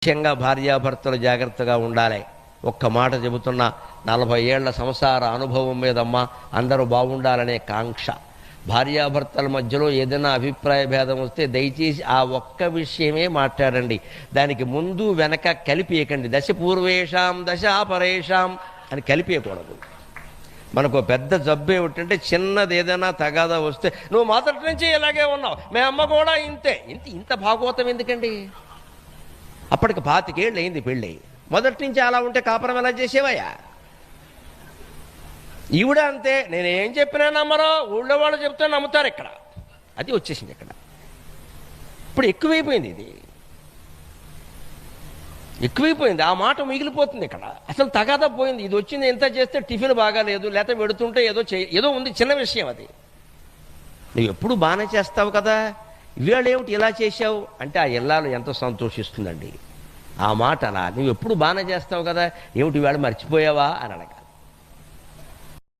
ముఖ్యంగా భార్యాభర్తలు జాగ్రత్తగా ఉండాలి. ఒక్క మాట చెబుతున్నా, 40 ఏళ్ల సంసార అనుభవం మీదమ్మా అందరూ బాగుండాలనే కాంక్ష. భార్యాభర్తల మధ్యలో ఏదైనా అభిప్రాయ భేదం వస్తే దయచేసి ఆ ఒక్క విషయమే మాట్లాడండి. దానికి ముందు వెనక కలిపేయకండి. దశ పూర్వేషాం దశ పరేషాం అని కలిపేయకూడదు. మనకు పెద్ద జబ్బు ఏమిటంటే, చిన్నది ఏదైనా తగాదా వస్తే నువ్వు మొదటి నుంచి ఇలాగే ఉన్నావు, మీ అమ్మ కూడా ఇంతే. ఇంత భాగవతం ఎందుకండి? అప్పటికి 25 ఏళ్ళు అయింది పెళ్ళి. మొదటి నుంచి అలా ఉంటే కాపురం ఎలా చేసేవయ్యా? ఈవిడ అంతే, నేనేం చెప్పినా నమ్మరో, ఊళ్ళో వాళ్ళు చెప్తే నమ్ముతారు. ఇక్కడ అది వచ్చేసింది. ఇక్కడ ఇప్పుడు ఎక్కువైపోయింది. ఇది ఎక్కువైపోయింది. ఆ మాట మిగిలిపోతుంది. ఇక్కడ అసలు తగాదా పోయింది. ఇది వచ్చింది, ఎంత చేస్తే టిఫిన్ బాగాలేదు, లేకపోతే వెడుతుంటే ఏదో ఉంది, చిన్న విషయం అది. నువ్వు ఎప్పుడు బాగానే చేస్తావు కదా, ఇవాళ ఏమిటి ఇలా చేశావు అంటే ఆ ఇల్లాలు ఎంతో సంతోషిస్తుందండి. ఆ మాట అలా, నువ్వు ఎప్పుడు బాగానే చేస్తావు కదా, ఏమిటి ఇవాళ మర్చిపోయావా అని అడగ.